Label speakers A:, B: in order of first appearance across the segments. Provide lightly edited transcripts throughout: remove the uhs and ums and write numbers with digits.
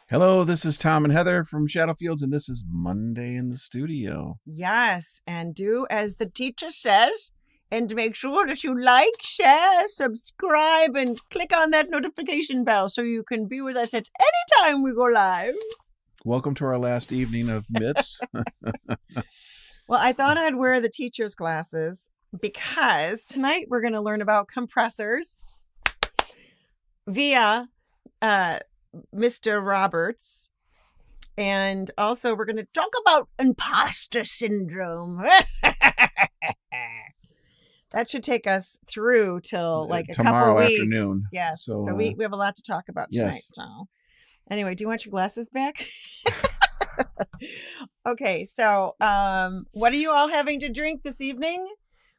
A: Hello, this is Tom and Heather from Shadowfields, and this is Monday in the Studio.
B: Yes, and do as the teacher says, and make sure that you like, share, subscribe, and click on that notification bell so you can be with us at any time we go live.
A: Welcome to our last evening of Mitts.
B: Well, I thought I'd wear the teacher's glasses because tonight we're going to learn about compressors via Mr. Roberts. And also we're going to talk about imposter syndrome. That should take us through till like a
A: Tomorrow
B: couple weeks.
A: afternoon.
B: Yes. So we have a lot to talk about tonight.
A: Yes.
B: So anyway, do you want your glasses back? Okay. So what are you all having to drink this evening?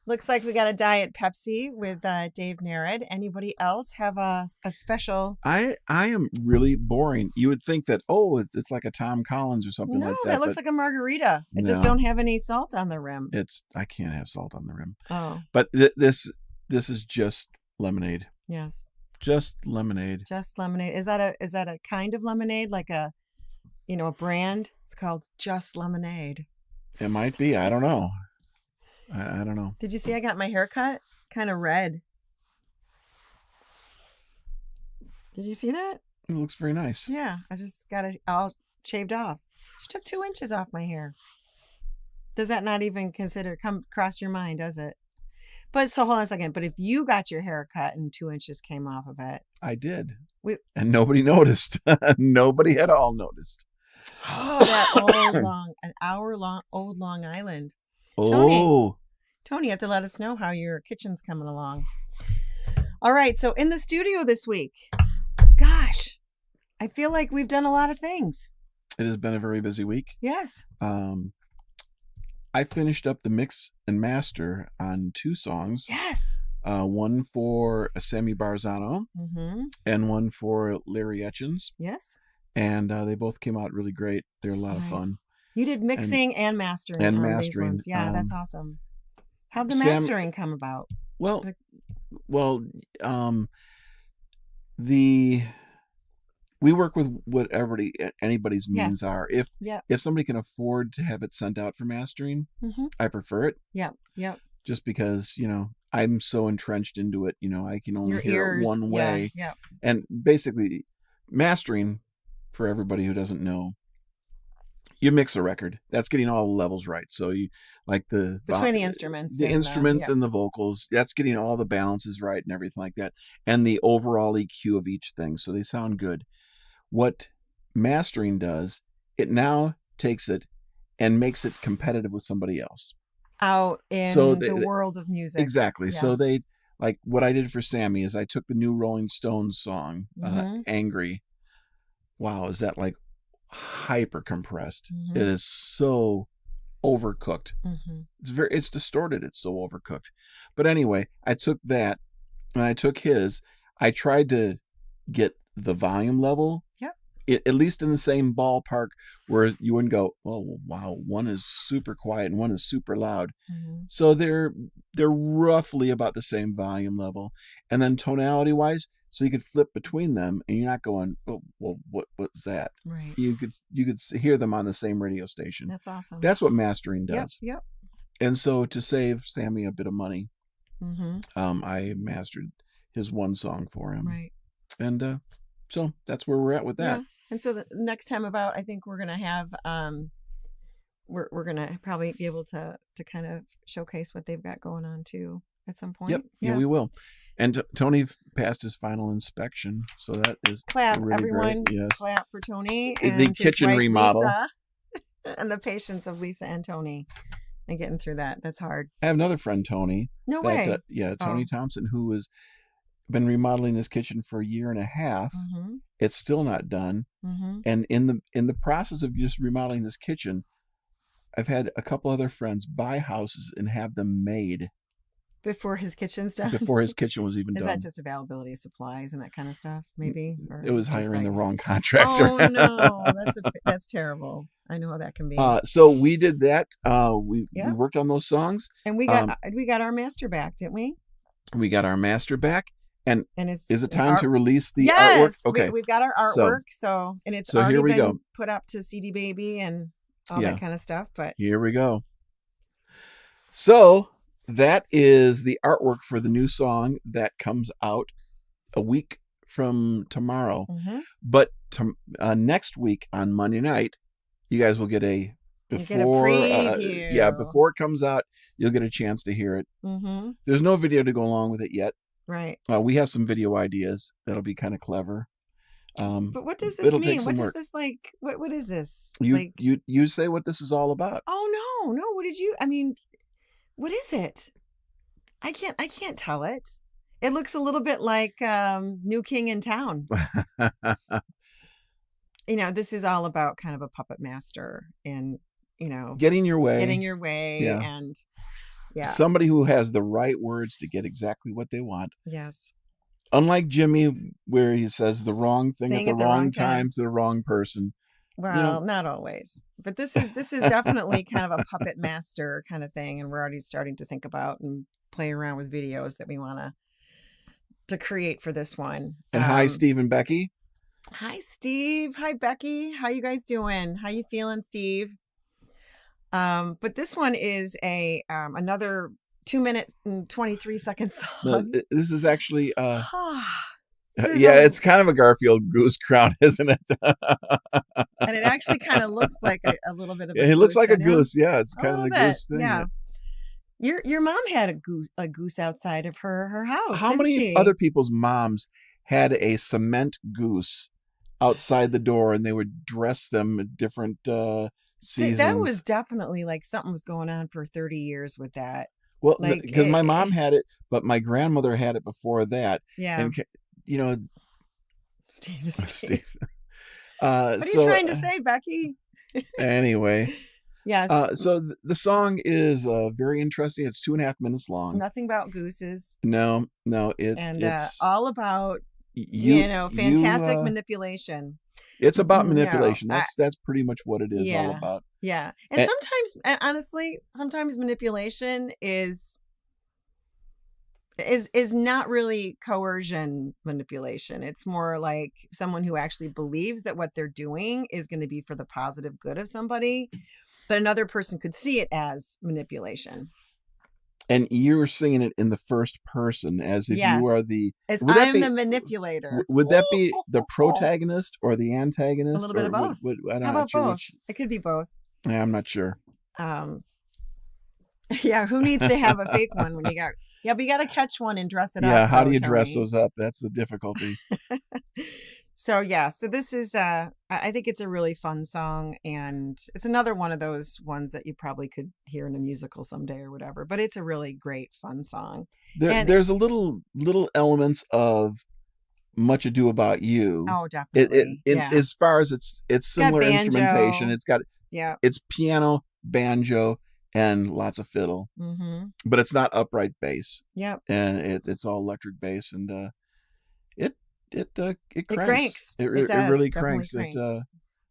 B: Looks like we got a Diet Pepsi with Dave Narad. Anybody else have a special?
A: I am really boring. You would think that, it's like a Tom Collins or something like that.
B: No, that looks like a margarita. It just
A: No.
B: don't have any salt on the rim.
A: I can't have salt on the rim.
B: Oh,
A: But this is just lemonade.
B: yes.
A: Just lemonade.
B: Just lemonade. Is that a kind of lemonade, like a brand? It's called Just Lemonade.
A: It might be. I don't know. I don't know.
B: Did you see I got my hair cut? It's kind of red. Did you see that?
A: It looks very nice.
B: Yeah, I just got it all shaved off. She took 2 inches off my hair. Does that not even come across your mind, does it? But so hold on a second. But if you got your hair cut and 2 inches came off of it,
A: I did.
B: and
A: nobody noticed. Nobody at all noticed.
B: Oh, that an hour long old Long Island.
A: Oh.
B: Tony, you have to let us know how your kitchen's coming along. All right. So in the studio this week, gosh, I feel like we've done a lot of things.
A: It has been a very busy week.
B: Yes.
A: I finished up the mix and master on 2 songs.
B: Yes.
A: One for Sammy Barzano and one for Larry Etchins.
B: Yes.
A: And they both came out really great. They're a lot of fun.
B: You did mixing and mastering.
A: And
B: on
A: mastering.
B: These ones. Yeah, that's awesome. How'd the mastering come about?
A: Well, we work with what anybody's means are. If somebody can afford to have it sent out for mastering, I prefer it.
B: Yeah. Yep.
A: Just because, I'm so entrenched into it, I can only hear it one way.
B: Yeah.
A: And basically mastering, for everybody who doesn't know, you mix a record. That's getting all the levels right. So you like
B: between the instruments,
A: and the vocals. That's getting all the balances right and everything like that, and the overall EQ of each thing, so they sound good. What mastering does, it now takes it and makes it competitive with somebody else
B: out in the world of music.
A: Exactly. Yeah. So they like what I did for Sammy is I took the new Rolling Stones song, "Angry." Wow, is that like hyper compressed? It is so overcooked. It's distorted. It's so overcooked. But anyway, I took that and I took his. I tried to get the volume level, at least in the same ballpark, where you wouldn't go, oh wow, one is super quiet and one is super loud. So they're roughly about the same volume level, and then tonality wise, so you could flip between them, and you're not going, oh, well, what's that?
B: Right.
A: You could hear them on the same radio station.
B: That's awesome.
A: That's what mastering does.
B: Yep.
A: And so to save Sammy a bit of money, I mastered his one song for him.
B: Right.
A: And so that's where we're at with that.
B: Yeah. And so the next time about, I think we're gonna have we're gonna probably be able to kind of showcase what they've got going on too at some point.
A: Yep. Yeah, we will. And Tony passed his final inspection, so that is
B: clap,
A: really
B: everyone.
A: Great. Yes.
B: Clap for Tony
A: and the kitchen remodel,
B: Lisa, and the patience of Lisa and Tony, and getting through that. That's hard.
A: I have another friend, Tony.
B: No way.
A: Tony Thompson, who has been remodeling his kitchen for a year and a half. It's still not done, and in the process of just remodeling his kitchen, I've had a couple other friends buy houses and have them made.
B: Before his kitchen's done?
A: Before his kitchen was even done.
B: Is that just availability of supplies and that kind of stuff, maybe? Or
A: it was hiring the wrong contractor.
B: Oh, no. That's terrible. I know how that can be.
A: So we did that. We worked on those songs.
B: And we got our master back, didn't we?
A: We got our master back. And
B: it's
A: is it time to release the artwork?
B: Yes,
A: Okay.
B: we've got our artwork. So and it's already
A: here we
B: been
A: go.
B: put up to CD Baby and all that kind of stuff. But
A: here we go. So that is the artwork for the new song that comes out a week from tomorrow. But next week on Monday night, you guys will get a
B: preview.
A: Before it comes out, you'll get a chance to hear it. There's no video to go along with it yet.
B: Right.
A: We have some video ideas that'll be kind of clever.
B: But what does this mean? What does this like? What is this?
A: You say what this is all about.
B: Oh no! What did you? I mean, what is it? I can't tell it. It looks a little bit like New King in Town. This is all about kind of a puppet master and
A: getting your way,
B: and
A: somebody who has the right words to get exactly what they want.
B: Yes.
A: Unlike Jimmy, where he says the wrong thing at the wrong time to the wrong person.
B: Well, not always, but this is definitely kind of a puppet master kind of thing, and we're already starting to think about and play around with videos that we want to create for this one.
A: And hi, Steve and Becky.
B: Hi, Steve. Hi, Becky. How you guys doing? How you feeling, Steve? But this one is another 2 minute and 23 second song.
A: No, this is actually it's kind of a Garfield goose crown, isn't it?
B: And it actually kind of looks like a little bit of a goose.
A: It looks like a goose. Yeah, it's kind of the goose thing.
B: Yeah. Your mom had a goose outside of her house.
A: How many other people's moms had a cement goose outside the door, and they would dress them at different seasons?
B: That was definitely like something was going on for 30 years with that.
A: Well, because my mom had it, but my grandmother had it before that.
B: Yeah.
A: And
B: Steve. What are you trying to say, Becky?
A: Anyway.
B: Yes.
A: So the song is very interesting. It's 2.5 minutes long.
B: Nothing about gooses.
A: No.
B: It's all about fantastic manipulation.
A: It's about manipulation. That's pretty much what it is all about.
B: Yeah. And sometimes, honestly, manipulation is not really coercion manipulation. It's more like someone who actually believes that what they're doing is going to be for the positive good of somebody, but another person could see it as manipulation.
A: And you're singing it in the first person as if you are the...
B: I'm the manipulator.
A: Would that be the protagonist or the antagonist?
B: A little bit of both. How about both? It could be both.
A: Yeah, I'm not sure.
B: Yeah, who needs to have a fake one when you got... Yeah, but you got to catch one and dress it up.
A: Yeah, how do you dress those up? That's the difficulty.
B: So this is, I think it's a really fun song, and it's another one of those ones that you probably could hear in a musical someday or whatever, but it's a really great, fun song.
A: There's a little elements of Much Ado About You.
B: Oh, definitely.
A: As far as it's similar instrumentation. It's got it's piano, banjo, and lots of fiddle. But it's not upright bass.
B: Yep.
A: And it's all electric bass, and it cranks. It really cranks.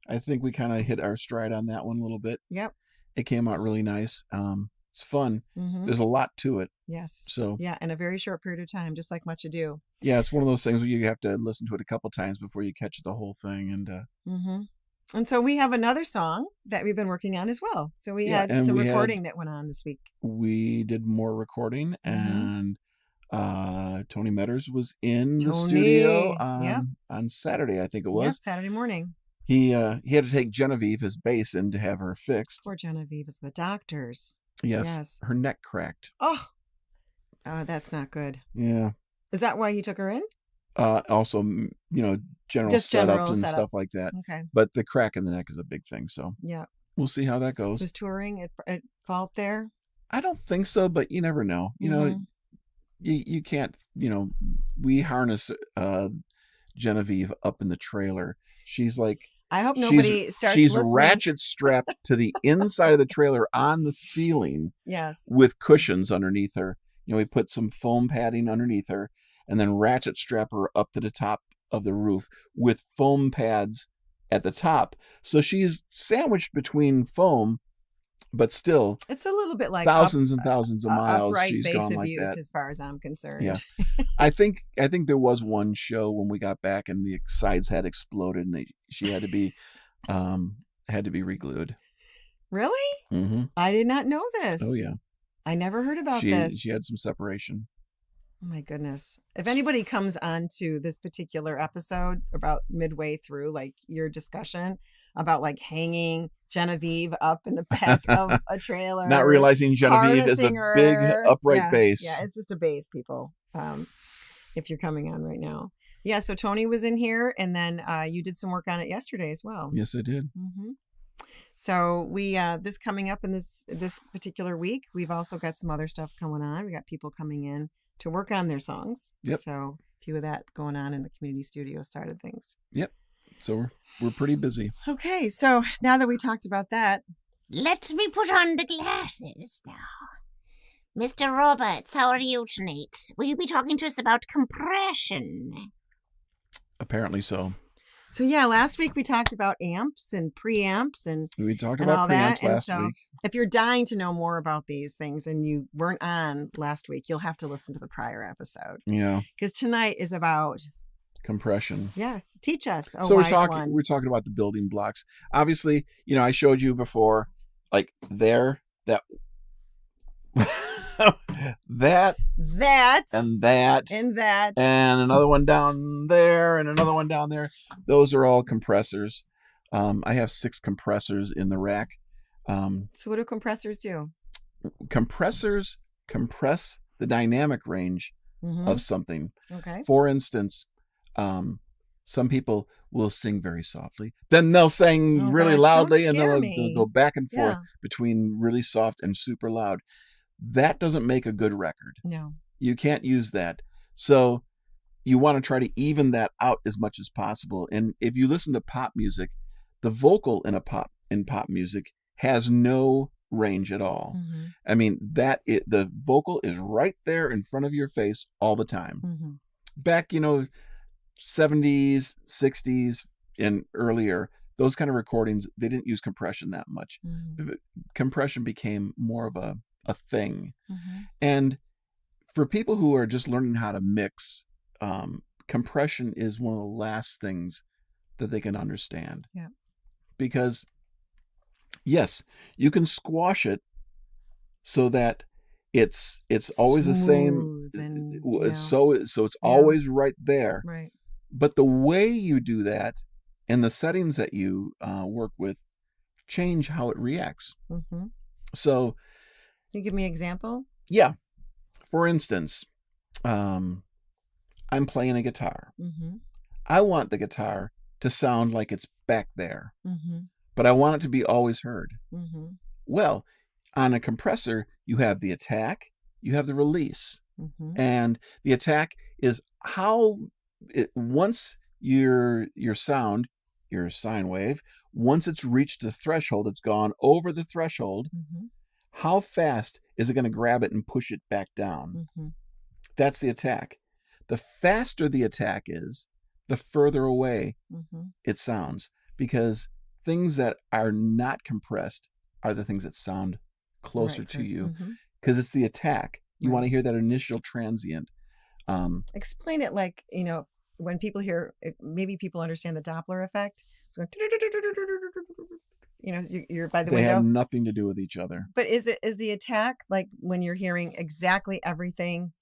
A: I think we kind of hit our stride on that one a little bit.
B: Yep.
A: It came out really nice. It's fun. There's a lot to it.
B: Yes.
A: So
B: in a very short period of time, just like Much Ado.
A: Yeah, it's one of those things where you have to listen to it a couple times before you catch the whole thing.
B: And so we have another song that we've been working on as well. So we had some recording that went on this week.
A: We did more recording, and Tony Metters was in the studio on Saturday, I think it was.
B: Yep, Saturday morning.
A: He had to take Genevieve, his bass, in to have her fixed.
B: Poor Genevieve is the doctors.
A: Yes. Her neck cracked.
B: Oh, that's not good.
A: Yeah.
B: Is that why he took her in?
A: Also, general setups and stuff like that.
B: Okay.
A: But the crack in the neck is a big thing. So we'll see how that goes.
B: Was touring at fault there?
A: I don't think so, but you never know. You can't, we harness Genevieve up in the trailer. She's like,
B: I hope nobody starts
A: She's
B: listening.
A: ratchet strapped to the inside of the trailer on the ceiling.
B: Yes.
A: With cushions underneath her. We put some foam padding underneath her and then ratchet strap her up to the top of the roof with foam pads at the top. So she's sandwiched between foam, but still,
B: it's a little bit like
A: thousands and thousands of miles.
B: Upright
A: She's
B: base
A: gone like
B: abuse,
A: that.
B: as far as I'm concerned.
A: Yeah. I think there was one show when we got back and the sides had exploded and she had to be re-glued.
B: Really?
A: Mm-hmm.
B: I did not know this.
A: Oh yeah.
B: I never heard about this.
A: She had some separation.
B: Oh my goodness. If anybody comes on to this particular episode about midway through, like your discussion about like hanging Genevieve up in the back of a trailer.
A: Not realizing Genevieve is a big upright bass.
B: Yeah, it's just a bass, people. If you're coming on right now. Yeah, so Tony was in here and then you did some work on it yesterday as well.
A: Yes, I did.
B: Mm-hmm. So we this coming up in this particular week, we've also got some other stuff going on. We got people coming in to work on their songs.
A: Yep.
B: So a few of that going on in the community studio side of things.
A: Yep. So we're pretty busy.
B: Okay, so now that we talked about that,
C: let me put on the glasses now. Mr. Roberts, how are you tonight? Will you be talking to us about compression?
A: Apparently so.
B: So yeah, last week we talked about amps and preamps and
A: we talked about preamps last week.
B: If you're dying to know more about these things and you weren't on last week, you'll have to listen to the prior episode.
A: Yeah.
B: Because tonight is about
A: compression.
B: Yes. Teach us.
A: So we're talking about the building blocks. Obviously, I showed you before, like that that and that and another one down there and another one down there. Those are all compressors. I have 6 compressors in the rack.
B: So what do compressors do?
A: Compressors compress the dynamic range of something.
B: Okay.
A: For instance, some people will sing very softly, then they'll sing really loudly, and they'll go back and forth between really soft and super loud. That doesn't make a good record.
B: No.
A: You can't use that. So you want to try to even that out as much as possible. And if you listen to pop music, the vocal in pop music has no range at all.
B: Mm-hmm.
A: I mean, the vocal is right there in front of your face all the time.
B: Mm-hmm.
A: Back, 70s, 60s, and earlier, those kind of recordings, they didn't use compression that much.
B: Mm-hmm.
A: Compression became more of a thing.
B: Mm-hmm.
A: And for people who are just learning how to mix, compression is one of the last things that they can understand.
B: Yeah. Because
A: yes, you can squash it so that it's always the same. So it's always right there.
B: Right.
A: But the way you do that and the settings that you work with change how it reacts.
B: Mm-hmm.
A: So,
B: can you give me an example?
A: Yeah. For instance, I'm playing a guitar.
B: Mm-hmm.
A: I want the guitar to sound like it's back there,
B: mm-hmm.
A: but I want it to be always heard.
B: Mm-hmm.
A: Well, on a compressor, you have the attack, you have the release.
B: Mm-hmm.
A: And the attack is once your sound, your sine wave, once it's reached the threshold, it's gone over the threshold,
B: mm-hmm.
A: how fast is it going to grab it and push it back down?
B: Mm-hmm.
A: That's the attack. The faster the attack is, the further away
B: mm-hmm.
A: it sounds, because things that are not compressed are the things that sound closer to you, because it's the attack. You want to hear that initial transient.
B: Explain it like, when people hear, maybe people understand the Doppler effect. So you're by the window.
A: They have nothing to do with each other.
B: But is the attack like when you're hearing exactly everything?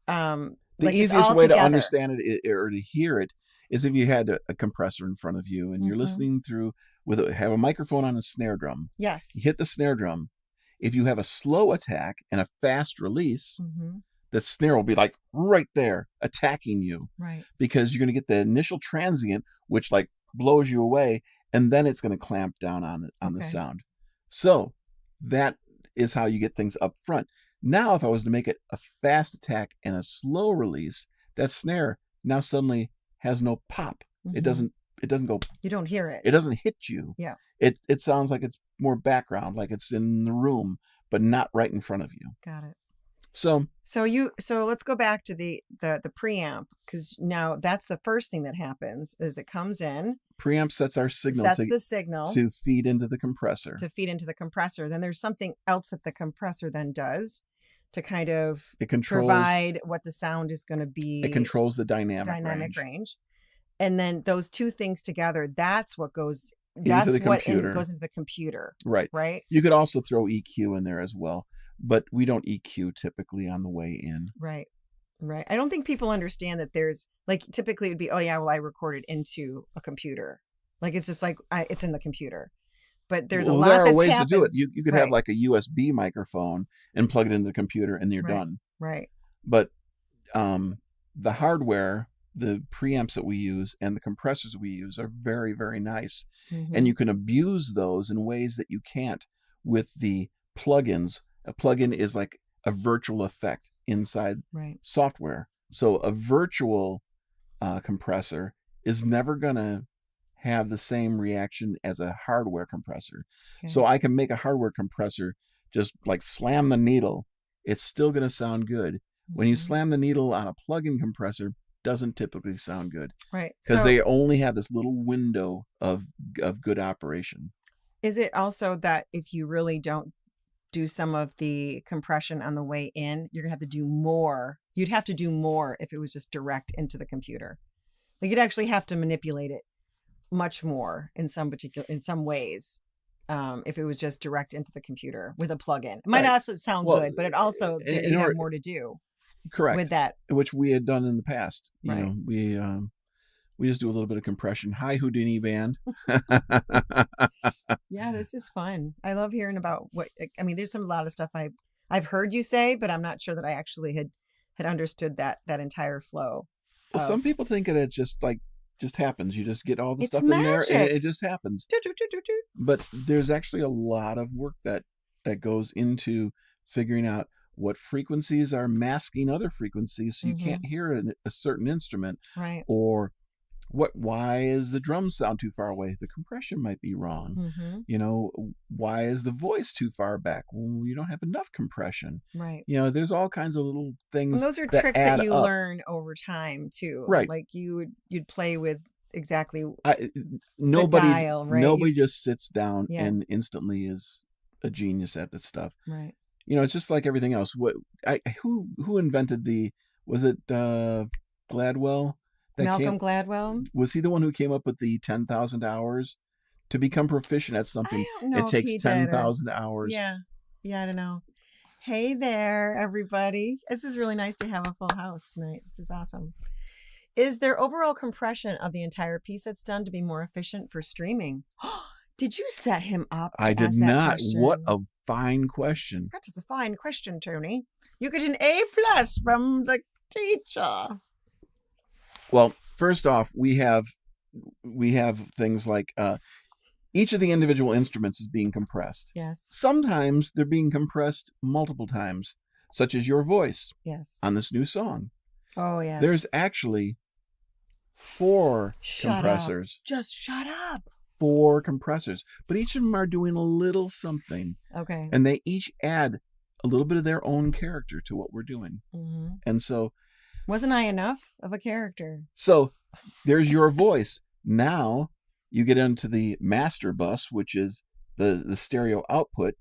A: The easiest way to understand it or to hear it is if you had a compressor in front of you and you're listening through have a microphone on a snare drum.
B: Yes.
A: You hit the snare drum. If you have a slow attack and a fast release, the snare will be like right there attacking you.
B: Right.
A: Because you're going to get the initial transient, which like blows you away, and then it's going to clamp down on the sound. So that is how you get things up front. Now, if I was to make it a fast attack and a slow release, that snare now suddenly has no pop.
B: Mm-hmm.
A: It doesn't go.
B: You don't hear it.
A: It doesn't hit you.
B: Yeah.
A: It sounds like it's more background, like it's in the room, but not right in front of you.
B: Got it.
A: So
B: let's go back to the preamp, because now that's the first thing that happens is it comes in.
A: Preamp sets our signal.
B: The signal
A: to feed into the compressor.
B: Then there's something else that the compressor then does to kind of
A: It controls
B: provide what the sound is going to be.
A: It controls the dynamic
B: range. And then those two things together, that's what goes
A: into the
B: what
A: computer.
B: goes into the computer.
A: Right.
B: Right.
A: You could also throw EQ in there as well, but we don't EQ typically on the way in.
B: Right. Right. I don't think people understand that there's like typically it would be, oh yeah, well I recorded into a computer. Like it's just like it's in the computer. But there's a lot
A: there are
B: that's
A: ways
B: happened.
A: to do it. You could
B: Right.
A: have like a USB microphone and plug it into the computer and you're
B: Right.
A: done.
B: Right.
A: But the hardware, the preamps that we use and the compressors we use are very, very nice.
B: Mm-hmm.
A: And you can abuse those in ways that you can't with the plugins. A plugin is like a virtual effect inside
B: Right.
A: software. So a virtual compressor is never going to have the same reaction as a hardware compressor.
B: Okay.
A: So I can make a hardware compressor just like slam the needle. It's still going to sound good. When you slam the needle on a plug-in compressor, doesn't typically sound good.
B: Right.
A: Because they only have this little window of good operation.
B: Is it also that if you really don't do some of the compression on the way in, you're gonna have to do more. You'd have to do more if it was just direct into the computer. Like you'd actually have to manipulate it much more in some ways. If it was just direct into the computer with a plug-in, it might also sound good, but it also you have more to do.
A: Correct.
B: With that,
A: which we had done in the past. You
B: right.
A: know, we just do a little bit of compression. Hi, Houdini band.
B: Yeah, this is fun. I love hearing about there's a lot of stuff I've heard you say, but I'm not sure that I actually had understood that entire flow.
A: Well, some people think that it just happens. You just get all the stuff
B: magic.
A: in there and it just happens. But there's actually a lot of work that goes into figuring out what frequencies are masking other frequencies so you can't hear a certain instrument.
B: Right.
A: Or why is the drum sound too far away? The compression might be wrong. You know, why is the voice too far back? Well, you don't have enough compression.
B: Right.
A: You know, there's all kinds of little things.
B: And those are tricks that you learn over time too.
A: Right.
B: Like you'd play with exactly
A: nobody
B: the dial, right?
A: Nobody just sits down and instantly is a genius at this stuff.
B: Right.
A: You know, it's just like everything else. Who invented was it Gladwell?
B: Malcolm Gladwell?
A: Was he the one who came up with the 10,000 hours? To become proficient at something,
B: I don't know
A: it takes 10,000 hours.
B: Yeah, I don't know. Hey there, everybody. This is really nice to have a full house tonight. This is awesome. Is there overall compression of the entire piece that's done to be more efficient for streaming? Did you set him up?
A: I did not. What a fine question.
B: That is a fine question, Tony. You get an A+ from the teacher.
A: Well, first off, we have things like each of the individual instruments is being compressed.
B: Yes.
A: Sometimes they're being compressed multiple times, such as your voice.
B: Yes.
A: On this new song.
B: Oh, yes.
A: There's actually 4 compressors.
B: Just shut up.
A: 4 compressors, but each of them are doing a little something.
B: Okay.
A: And they each add a little bit of their own character to what we're doing. And so,
B: wasn't I enough of a character?
A: So there's your voice. Now you get into the master bus, which is the stereo output.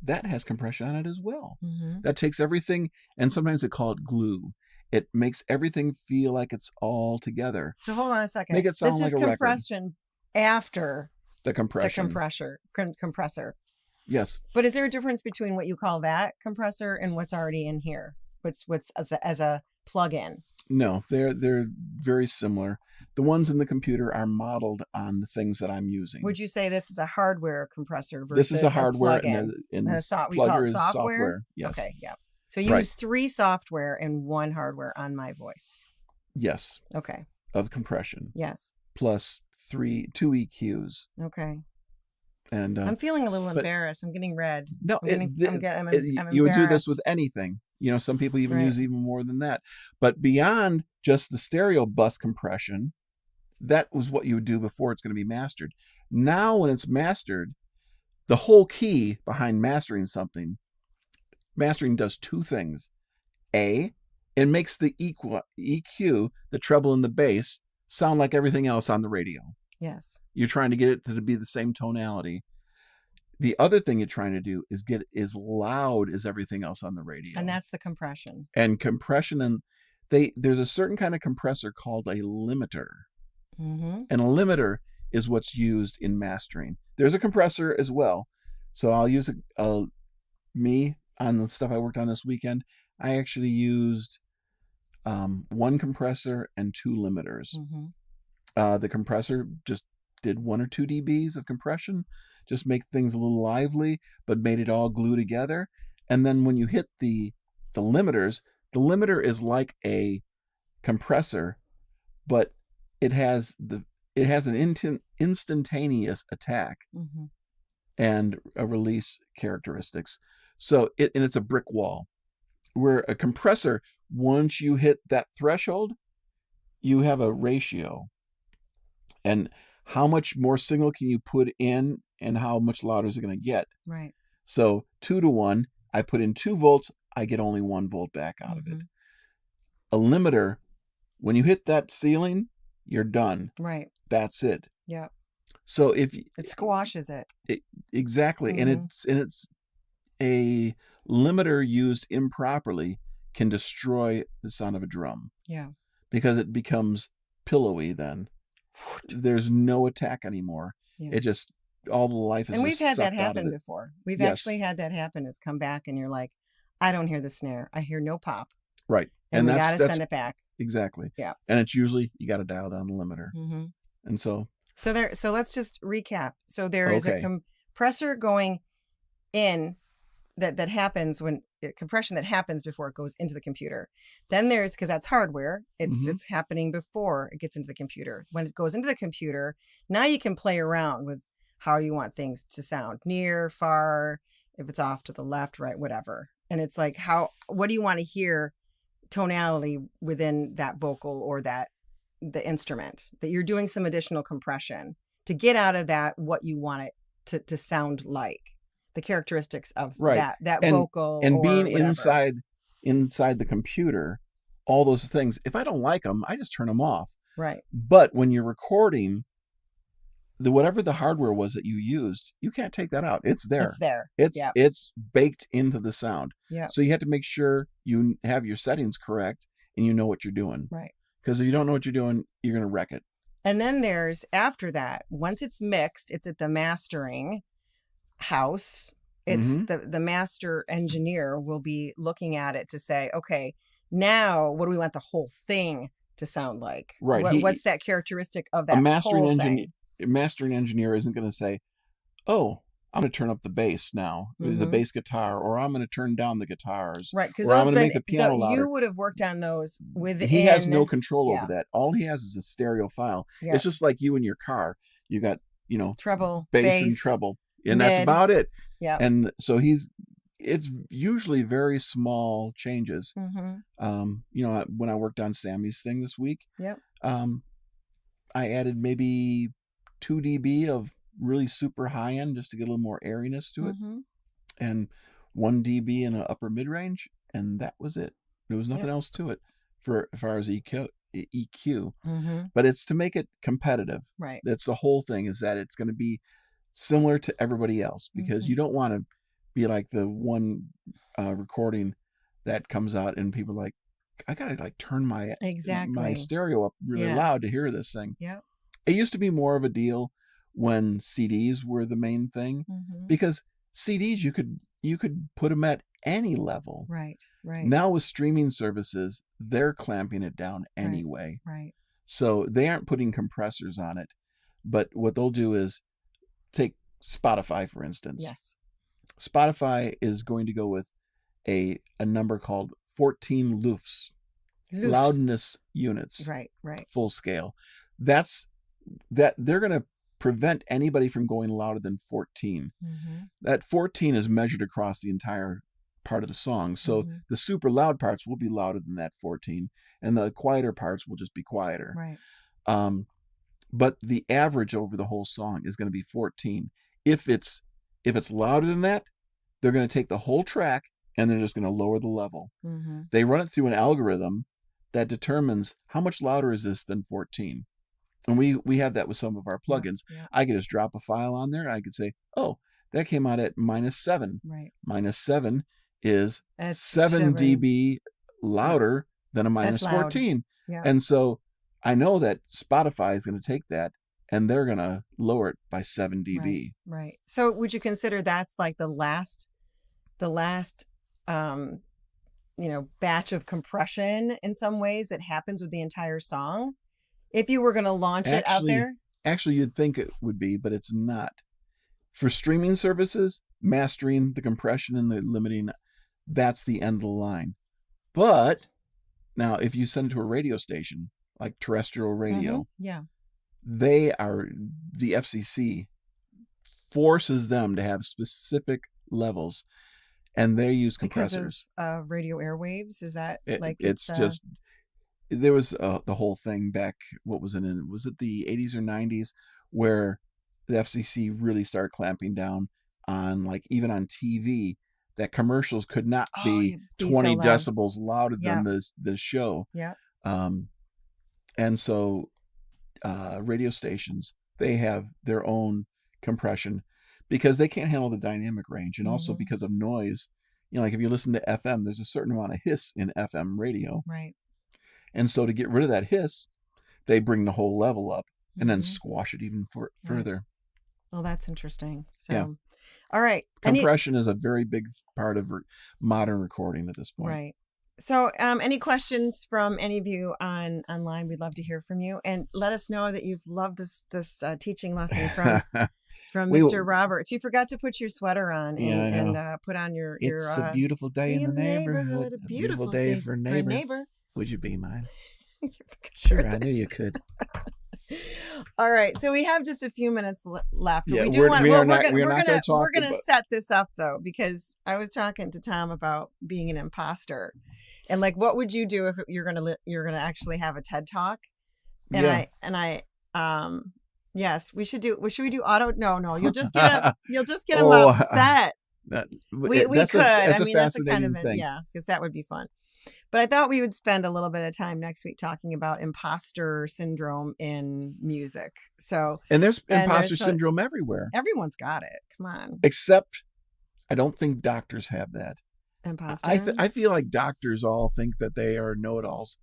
A: That has compression on it as well. That takes everything, and sometimes they call it glue. It makes everything feel like it's all together.
B: So hold on a second.
A: Make it sound like a record.
B: This is compression after
A: the compression.
B: Compressor.
A: Yes.
B: But is there a difference between what you call that compressor and what's already in here? What's as a plug-in?
A: No, they're very similar. The ones in the computer are modeled on the things that I'm using.
B: Would you say this is a hardware compressor versus
A: this is a hardware
B: and
A: a
B: plugger is
A: software? Yes.
B: Okay, yeah. So you use 3 software and 1 hardware on my voice.
A: Yes.
B: Okay.
A: Of compression.
B: Yes.
A: Plus 2 EQs.
B: Okay.
A: And
B: I'm feeling a little embarrassed. I'm getting red.
A: No,
B: I'm
A: you would do this with anything. You know, some people even use even more than that. But beyond just the stereo bus compression, that was what you would do before it's going to be mastered. Now, when it's mastered, the whole key behind mastering does 2 things. A, it makes the EQ, the treble and the bass, sound like everything else on the radio.
B: Yes.
A: You're trying to get it to be the same tonality. The other thing you're trying to do is get as loud as everything else on the radio.
B: And that's the compression.
A: And compression, and there's a certain kind of compressor called a limiter. And a limiter is what's used in mastering. There's a compressor as well. So I'll use me on the stuff I worked on this weekend. I actually used one compressor and 2 limiters. The compressor just did 1 or 2 dBs of compression, just make things a little lively, but made it all glue together. And then when you hit the limiters, the limiter is like a compressor, but it has an instantaneous attack and a release characteristics. So it's a brick wall. Where a compressor, once you hit that threshold, you have a ratio. And how much more signal can you put in and how much louder is it going to get?
B: Right.
A: So 2 to 1, I put in 2 volts, I get only 1 volt back out of it. A limiter, when you hit that ceiling, you're done.
B: Right.
A: That's it.
B: Yeah.
A: So if
B: it squashes it.
A: Exactly. And it's a limiter used improperly can destroy the sound of a drum.
B: Yeah.
A: Because it becomes pillowy then. There's no attack anymore. Yeah. It just, all the life is.
B: And we've had that happen
A: before.
B: before. We've actually had that happen. It's come back and you're like, I don't hear the snare. I hear no pop.
A: Right.
B: And we got to send it back.
A: Exactly.
B: Yeah.
A: And it's usually, you got to dial down the limiter. And so
B: let's just recap. So there is a compressor going in that happens when compression that happens before it goes into the computer. Then there's, because that's hardware, it's happening before it gets into the computer. When it goes into the computer, now you can play around with how you want things to sound, near, far, if it's off to the left, right, whatever. And it's like, what do you want to hear tonality within that vocal or the instrument, that you're doing some additional compression to get out of that what you want it to sound like, the characteristics of that vocal,
A: and being
B: whatever.
A: inside the computer, all those things, if I don't like them, I just turn them off.
B: Right.
A: But when you're recording, whatever the hardware was that you used, you can't take that out. It's there. It's baked into the sound.
B: Yeah.
A: So you have to make sure you have your settings correct and you know what you're doing.
B: Right.
A: Because if you don't know what you're doing, you're going to wreck it.
B: And then there's, after that, once it's mixed, it's at the mastering house. It's the master engineer will be looking at it to say, okay, now what do we want the whole thing to sound like?
A: Right.
B: What's that characteristic of that whole thing?
A: A mastering engineer isn't going to say, oh, I'm going to turn up the bass now, the bass guitar, or I'm going to turn down the guitars.
B: Right, because
A: I'm going to make the piano louder.
B: You would have worked on those within.
A: He has no control over that. All he has is a stereo file. Yeah. It's just like you in your car. You got,
B: treble,
A: bass and treble, and that's about it.
B: Yeah.
A: And so it's usually very small changes. When I worked on Sammy's thing this week, I added maybe 2 dB of really super high end just to get a little more airiness to it, and 1 dB in an upper mid range, and that was it. There was nothing else to it for as far as EQ. But it's to make it competitive.
B: Right.
A: That's the whole thing, is that it's going to be similar to everybody else, because you don't want to be like the one recording that comes out and people are like, I gotta turn my stereo up really loud to hear this thing.
B: Yeah.
A: It used to be more of a deal when CDs were the main thing, because CDs you could put them at any level.
B: Right.
A: Now with streaming services, they're clamping it down anyway.
B: Right.
A: So they aren't putting compressors on it, but what they'll do is take Spotify, for instance.
B: Yes.
A: Spotify is going to go with a number called 14 lufs, loudness units.
B: Right.
A: Full scale. That they're going to prevent anybody from going louder than 14. That 14 is measured across the entire part of the song. So the super loud parts will be louder than that 14, and the quieter parts will just be quieter.
B: Right.
A: But the average over the whole song is going to be 14. If it's louder than that, they're going to take the whole track and they're just going to lower the level. They run it through an algorithm that determines how much louder is this than 14. And we have that with some of our plugins. I could just drop a file on there and I could say, oh, that came out at -7.
B: Right.
A: -7 is
B: That's
A: 7
B: shivering.
A: dB louder than a
B: That's loud.
A: -14.
B: Yeah.
A: And so I know that Spotify is going to take that and they're going to lower it by 7 dB.
B: Right. So would you consider that's like the last batch of compression in some ways that happens with the entire song? If you were going to launch it out there?
A: Actually, you'd think it would be, but it's not. For streaming services, mastering, the compression, and the limiting, that's the end of the line. But now, if you send it to a radio station, like terrestrial radio, the FCC forces them to have specific levels, and they use compressors.
B: Because of radio airwaves? Is that
A: there was the whole thing back, was it the 80s or 90s, where the FCC really started clamping down on, like, even on TV, that commercials could not be 20 decibels louder than the show.
B: Yeah.
A: And so radio stations, they have their own compression because they can't handle the dynamic range, and also because of noise. Like if you listen to FM, there's a certain amount of hiss in FM radio.
B: Right.
A: And so to get rid of that hiss, they bring the whole level up and then squash it even further.
B: Well, that's interesting. So,
A: yeah.
B: All right.
A: Compression is a very big part of modern recording at this point.
B: Right. So any questions from any of you online? We'd love to hear from you, and let us know that you've loved this teaching lesson from Mr. Roberts. You forgot to put your sweater on and put on your
A: It's a beautiful day in the neighborhood.
B: A beautiful day
A: for a neighbor. Would you be mine?
B: Sure,
A: I knew you could.
B: All right, so we have just a few minutes left.
A: Yeah,
B: we're
A: going
B: to set this up though, because I was talking to Tom about being an imposter, and like, what would you do if you're gonna actually have a TED Talk? And yes, we should do. Should we do auto? No, you'll just get them upset. We could.
A: That's a
B: that's a kind of
A: thing.
B: because that would be fun. But I thought we would spend a little bit of time next week talking about imposter syndrome in music.
A: And there's imposter syndrome everywhere.
B: Everyone's got it. Come on.
A: Except I don't think doctors have that.
B: Imposter.
A: I feel like doctors all think that they are know-it-alls.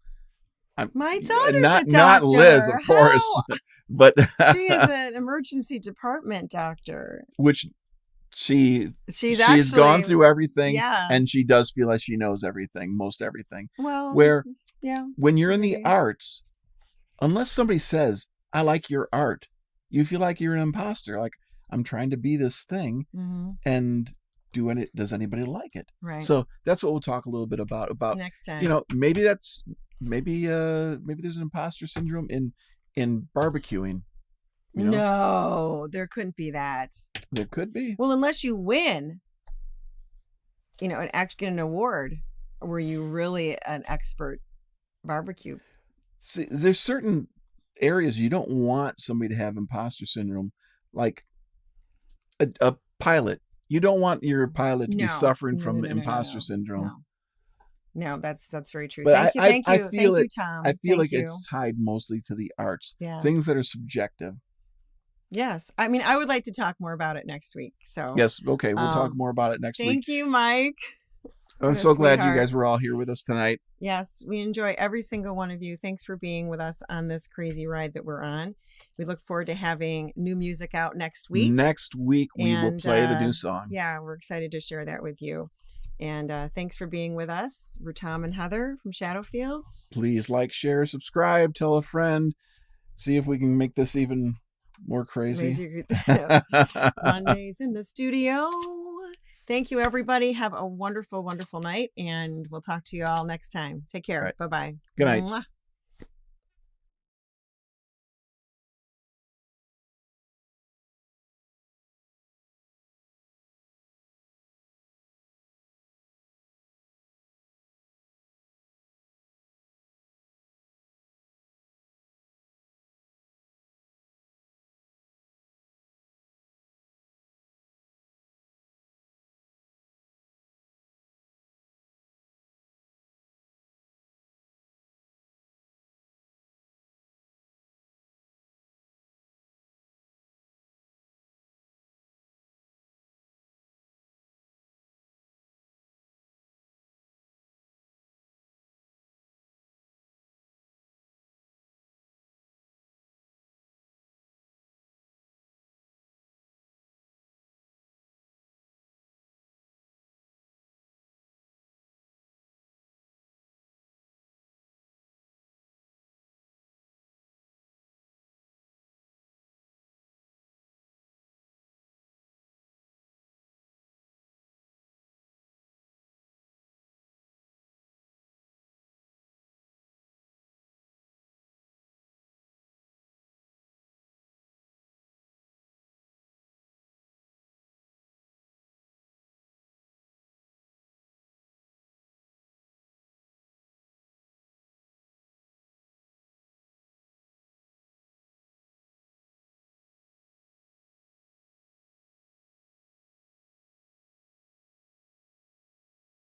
B: My daughter's a doctor.
A: Not Liz, of course, but
B: she is an emergency department doctor.
A: Which she's
B: actually
A: gone through everything,
B: yeah,
A: and she does feel like she knows everything, most everything.
B: Well,
A: when you're in the arts, unless somebody says, "I like your art," you feel like you're an imposter. Like, I'm trying to be this thing, and does anybody like it?
B: Right.
A: So that's what we'll talk a little bit about
B: next time.
A: Maybe there's an imposter syndrome in barbecuing.
B: No, there couldn't be that.
A: There could be.
B: Well, unless you win, and actually get an award, were you really an expert barbecue?
A: See, there's certain areas you don't want somebody to have imposter syndrome, like a pilot. You don't want your pilot to be suffering from imposter syndrome.
B: No, that's very true.
A: But
B: Thank you, Tom.
A: I feel it's tied mostly to the arts.
B: Yeah.
A: Things that are subjective.
B: Yes. I mean, I would like to talk more about it next week. So
A: yes. Okay. We'll talk more about it next week.
B: Thank you, Mike.
A: I'm so glad you guys were all here with us tonight.
B: Yes. We enjoy every single one of you. Thanks for being with us on this crazy ride that we're on. We look forward to having new music out next week.
A: Next week, we will play the new song.
B: Yeah. We're excited to share that with you. And thanks for being with us. We're Tom and Heather from Shadowfields.
A: Please like, share, subscribe, tell a friend. See if we can make this even more crazy.
B: Mondays in the studio. Thank you, everybody. Have a wonderful, wonderful night. And we'll talk to you all next time. Take care.
A: Right.
B: Bye-bye.
A: Good night.
B: Mwah.